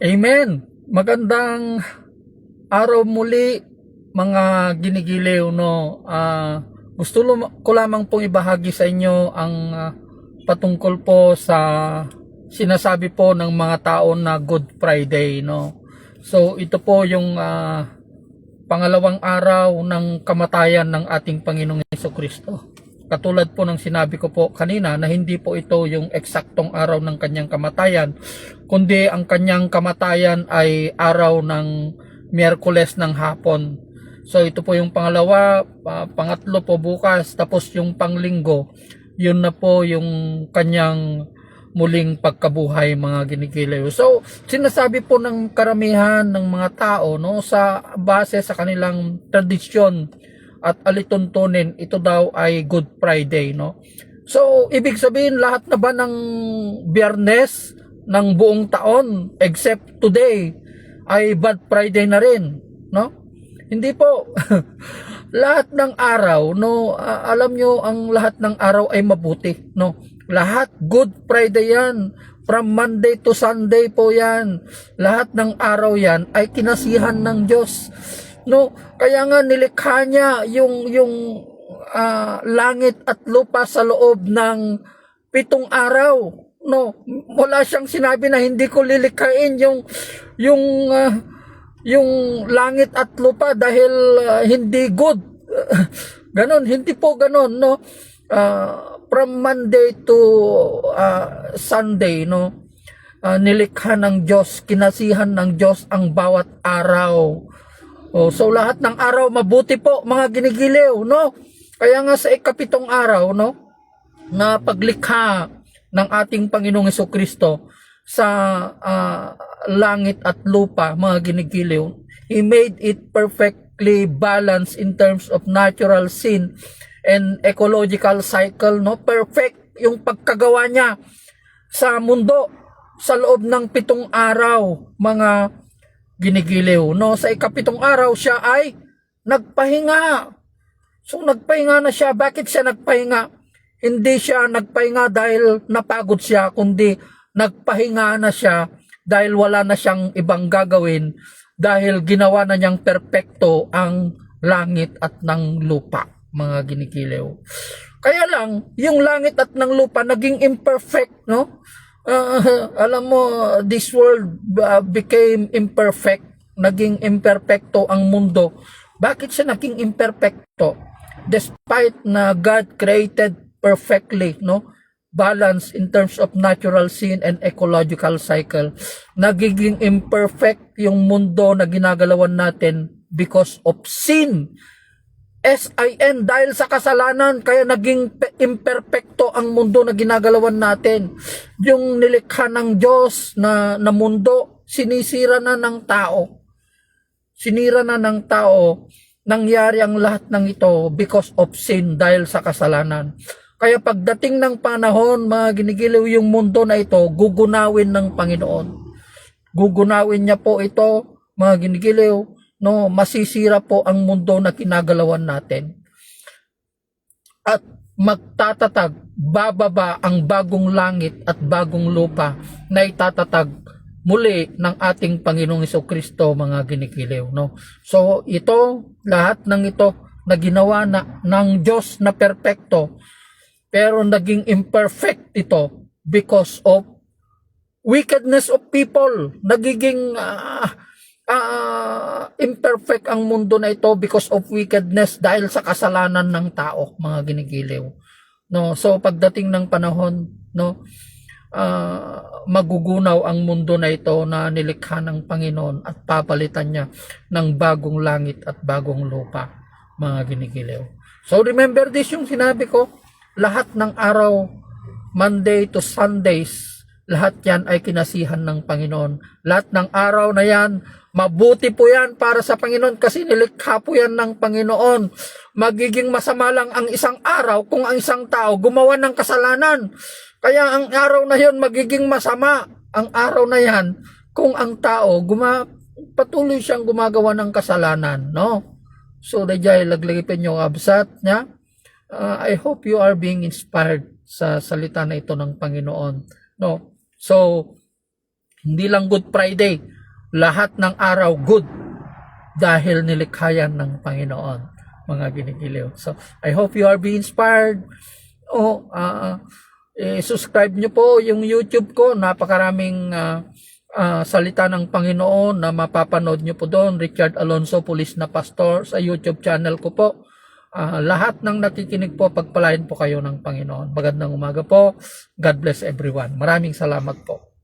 Amen. Magandang araw muli mga ginigiliw, no. Ko lamang pong ibahagi sa inyo ang patungkol po sa sinasabi po ng mga tao na Good Friday, no. So ito po yung pangalawang araw ng kamatayan ng ating Panginoong Jesucristo. Katulad po ng sinabi ko po kanina na hindi po ito yung eksaktong araw ng kanyang kamatayan, kundi ang kanyang kamatayan ay araw ng Miyerkules ng hapon. So ito po yung pangalawa, pangatlo po bukas, tapos yung panglinggo, yun na po yung kanyang muling pagkabuhay, mga ginigiliw. So sinasabi po ng karamihan ng mga tao, no, sa base sa kanilang tradisyon at alituntunin, ito daw ay Good Friday, no. So ibig sabihin lahat na ba ng Biyernes ng buong taon except today ay Bad Friday na rin, no? Hindi po. Lahat ng araw, no, alam nyo, ang lahat ng araw ay mabuti, no. Lahat Good Friday yan. From Monday to Sunday po yan. Lahat ng araw yan ay kinasihan ng Diyos, no. Kaya nga nilikha niya yung langit at lupa sa loob ng 7 araw, no. Wala siyang sinabi na hindi ko lilikhain yung langit at lupa dahil hindi good. Ganon, hindi po ganon, no. From Monday to Sunday, no, nilikha ng Diyos, kinasihan ng Diyos ang bawat araw. So lahat ng araw mabuti po, mga ginigiliw, no. Kaya nga sa ika-7 araw, no, na paglikha ng ating Panginoong Jesucristo sa langit at lupa, mga ginigiliw, He made it perfectly balanced in terms of natural sin and ecological cycle, no. Perfect yung pagkagawa niya sa mundo sa loob ng 7 araw, mga ginigiliw, no. Sa ika-7 araw siya ay nagpahinga. So nagpahinga na siya. Bakit siya nagpahinga? Hindi siya nagpahinga dahil napagod siya, kundi nagpahinga na siya dahil wala na siyang ibang gagawin, dahil ginawa na niyang perpekto ang langit at ng lupa, mga ginigiliw. Kaya lang, yung langit at ng lupa naging imperfect, no. Alam mo, this world became imperfect. Naging imperfecto ang mundo. Bakit siya naging imperfecto? Despite na God created perfectly, no, balance in terms of natural sin and ecological cycle, nagiging imperfect yung mundo na ginagalawan natin because of sin. S-I-N, dahil sa kasalanan, kaya naging imperfecto ang mundo na ginagalawan natin. Yung nilikha ng Diyos na mundo, sinisira na ng tao. Sinira na ng tao. Nangyari ang lahat ng ito because of sin, dahil sa kasalanan. Kaya pagdating ng panahon, mga ginigiliw, yung mundo na ito, gugunawin ng Panginoon. Gugunawin niya po ito, mga ginigiliw, no, masisira po ang mundo na kinagalawan natin. At magtatatag, bababa ang bagong langit at bagong lupa na itatatag muli ng ating Panginoong Jesucristo, mga ginigiliw, no. So ito, lahat ng ito na ginawa na ng Diyos na perpekto, pero naging imperfect ito because of wickedness of people. Nagiging imperfect ang mundo na ito because of wickedness, dahil sa kasalanan ng tao, mga ginigiliw, no. So pagdating ng panahon, no, magugunaw ang mundo na ito na nilikha ng Panginoon at papalitan niya ng bagong langit at bagong lupa, mga ginigiliw. So remember this, yung sinabi ko, lahat ng araw, Monday to Sundays, lahat yan ay kinasihan ng Panginoon. Lahat ng araw na yan, mabuti po yan para sa Panginoon, kasi nilikha po yan ng Panginoon. Magiging masama lang ang isang araw kung ang isang tao gumawa ng kasalanan. Kaya ang araw na yon magiging masama, ang araw na yan, kung ang tao patuloy siyang gumagawa ng kasalanan, no. So dayjay laglagipin yung absat niya. I hope you are being inspired sa salita na ito ng Panginoon, no. So Hindi lang Good Friday, lahat ng araw good dahil nilikha yan ng Panginoon, mga ginigiliw. So, I hope you are being inspired. Subscribe nyo po yung YouTube ko. Napakaraming salita ng Panginoon na mapapanood nyo po doon. Richard Alonso, Pulis na Pastor, sa YouTube channel ko po. Lahat ng nakikinig po, pagpalain po kayo ng Panginoon. Magandang umaga po. God bless everyone. Maraming salamat po.